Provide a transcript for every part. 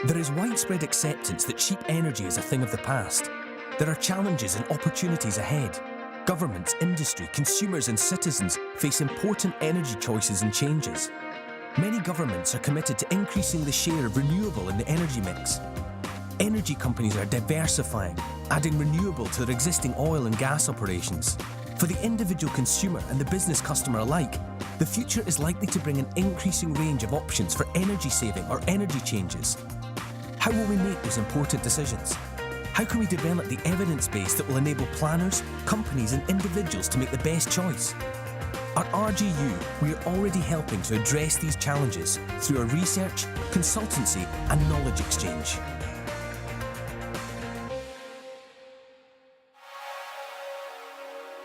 There is widespread acceptance that cheap energy is a thing of the past. There are challenges and opportunities ahead. Governments, industry, consumers and citizens face important energy choices and changes. Many governments are committed to increasing the share of renewable in the energy mix. Energy companies are diversifying, adding renewable to their existing oil and gas operations. For the individual consumer and the business customer alike, the future is likely to bring an increasing range of options for energy saving or energy changes. How will we make those important decisions? How can we develop the evidence base that will enable planners, companies and individuals to make the best choice? At RGU, we are already helping to address these challenges through our research, consultancy and knowledge exchange.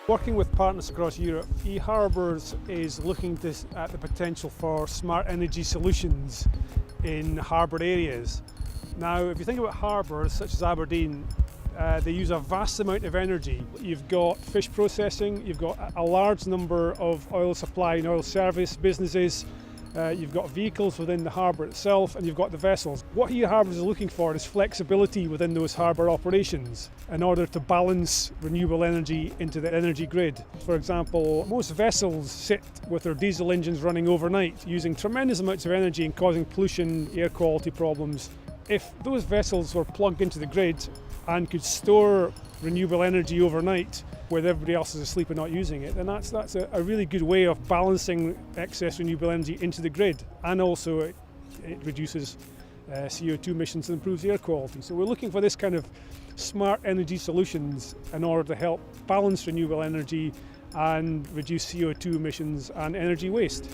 Working with partners across Europe, eHarbours is looking at the potential for smart energy solutions in harbour areas. Now, if you think about harbours such as Aberdeen, they use a vast amount of energy. You've got fish processing, you've got a large number of oil supply and oil service businesses, you've got vehicles within the harbour itself, and you've got the vessels. What eHarbours is looking for is flexibility within those harbour operations in order to balance renewable energy into the energy grid. For example, most vessels sit with their diesel engines running overnight, using tremendous amounts of energy and causing pollution, air quality problems. If those vessels were plugged into the grid and could store renewable energy overnight where everybody else is asleep and not using it, then that's a really good way of balancing excess renewable energy into the grid, and also it reduces CO2 emissions and improves air quality. So we're looking for this kind of smart energy solutions in order to help balance renewable energy and reduce CO2 emissions and energy waste.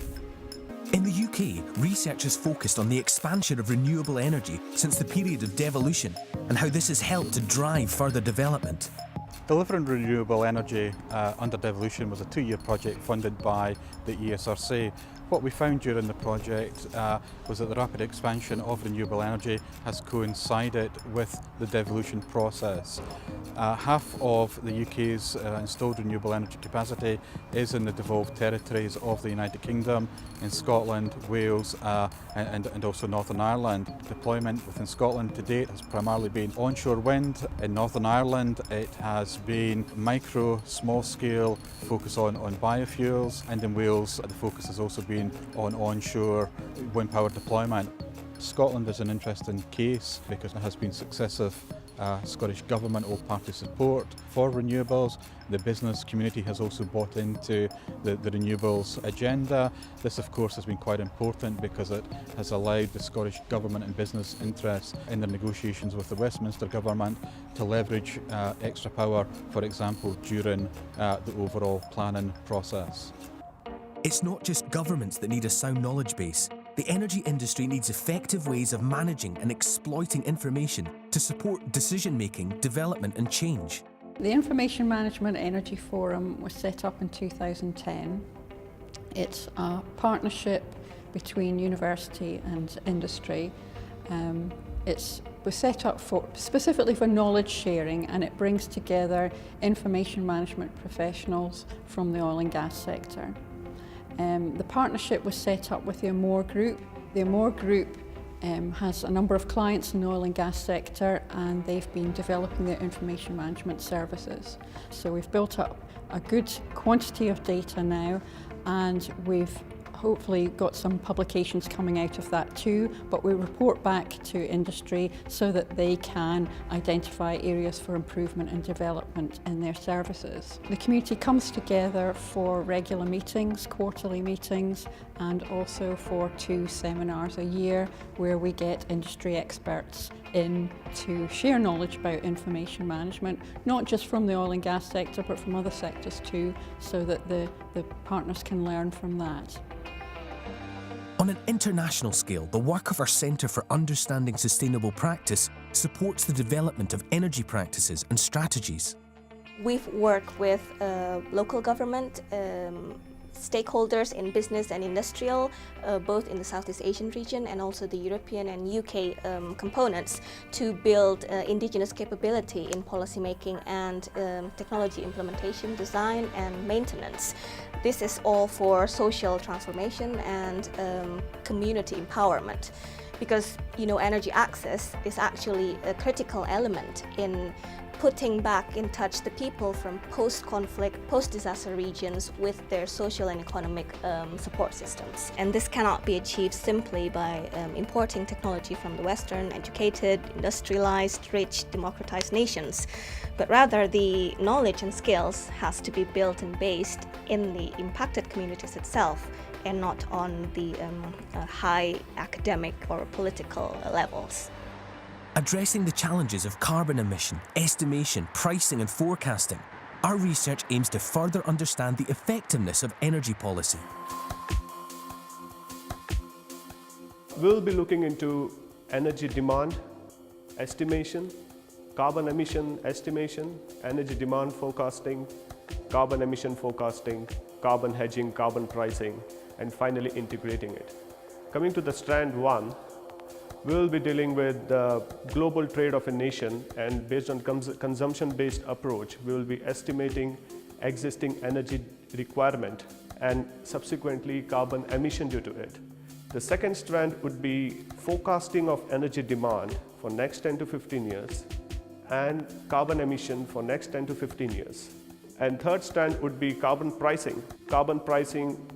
In the UK, research has focused on the expansion of renewable energy since the period of devolution and how this has helped to drive further development. Delivering renewable energy under devolution was a 2-year project funded by the ESRC. What we found during the project was that the rapid expansion of renewable energy has coincided with the devolution process. Half of the UK's installed renewable energy capacity is in the devolved territories of the United Kingdom, in Scotland, Wales and also Northern Ireland. Deployment within Scotland to date has primarily been onshore wind. In Northern Ireland it has been micro, small scale focus on biofuels, and in Wales the focus has also been on onshore wind power deployment. Scotland is an interesting case because there has been successive Scottish Government all-party support for renewables. The business community has also bought into the renewables agenda. This of course has been quite important because it has allowed the Scottish Government and business interests in their negotiations with the Westminster Government to leverage extra power, for example, during the overall planning process. It's not just governments that need a sound knowledge base. The energy industry needs effective ways of managing and exploiting information to support decision-making, development and change. The Information Management Energy Forum was set up in 2010. It's a partnership between university and industry. It was set up specifically for knowledge sharing, and it brings together information management professionals from the oil and gas sector. The partnership was set up with the Amor Group. The Amor Group has a number of clients in the oil and gas sector, and they've been developing their information management services. So we've built up a good quantity of data now, and we've hopefully got some publications coming out of that too, but we report back to industry so that they can identify areas for improvement and development in their services. The community comes together for regular meetings, quarterly meetings, and also for 2 seminars a year where we get industry experts in to share knowledge about information management, not just from the oil and gas sector but from other sectors too, so that the partners can learn from that. On an international scale, the work of our Centre for Understanding Sustainable Practice supports the development of energy practices and strategies. We've worked with local government, stakeholders in business and industrial, both in the Southeast Asian region and also the European and UK components, to build indigenous capability in policymaking and technology implementation, design and maintenance. This is all for social transformation and community empowerment. because energy access is actually a critical element in putting back in touch the people from post-conflict, post-disaster regions with their social and economic support systems. And this cannot be achieved simply by importing technology from the Western, educated, industrialized, rich, democratized nations, but rather the knowledge and skills has to be built and based in the impacted communities itself and not on the high academic or political levels. Addressing the challenges of carbon emission, estimation, pricing and forecasting, our research aims to further understand the effectiveness of energy policy. We'll be looking into energy demand estimation, carbon emission estimation, energy demand forecasting, carbon emission forecasting, carbon hedging, carbon pricing, and finally integrating it. Coming to the strand 1, we will be dealing with the global trade of a nation, and based on consumption-based approach, we will be estimating existing energy requirement and subsequently carbon emission due to it. The second strand would be forecasting of energy demand for next 10 to 15 years and carbon emission for next 10 to 15 years. And third strand would be carbon pricing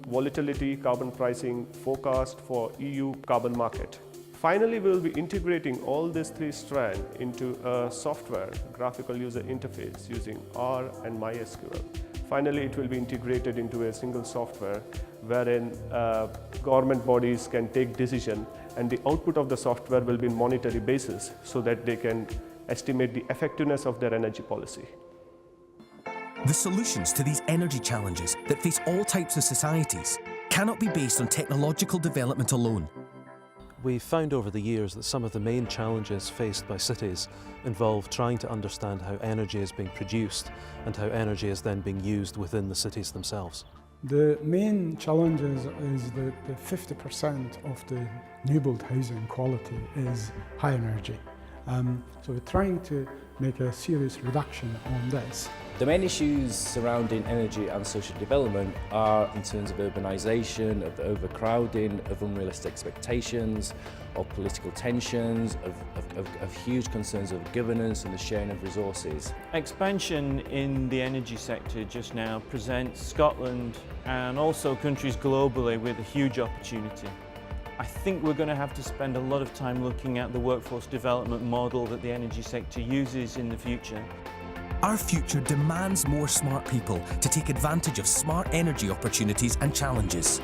volatility, carbon pricing forecast for EU carbon market. Finally, we will be integrating all these 3 strands into a software, graphical user interface using R and MySQL. Finally, it will be integrated into a single software wherein government bodies can take decision, and the output of the software will be on monetary basis so that they can estimate the effectiveness of their energy policy. The solutions to these energy challenges that face all types of societies cannot be based on technological development alone. We've found over the years that some of the main challenges faced by cities involve trying to understand how energy is being produced and how energy is then being used within the cities themselves. The main challenges is that 50% of the new build housing quality is high energy. So we're trying to make a serious reduction on this. The main issues surrounding energy and social development are in terms of urbanisation, of overcrowding, of unrealistic expectations, of political tensions, of huge concerns of governance and the sharing of resources. Expansion in the energy sector just now presents Scotland and also countries globally with a huge opportunity. I think we're going to have to spend a lot of time looking at the workforce development model that the energy sector uses in the future. Our future demands more smart people to take advantage of smart energy opportunities and challenges.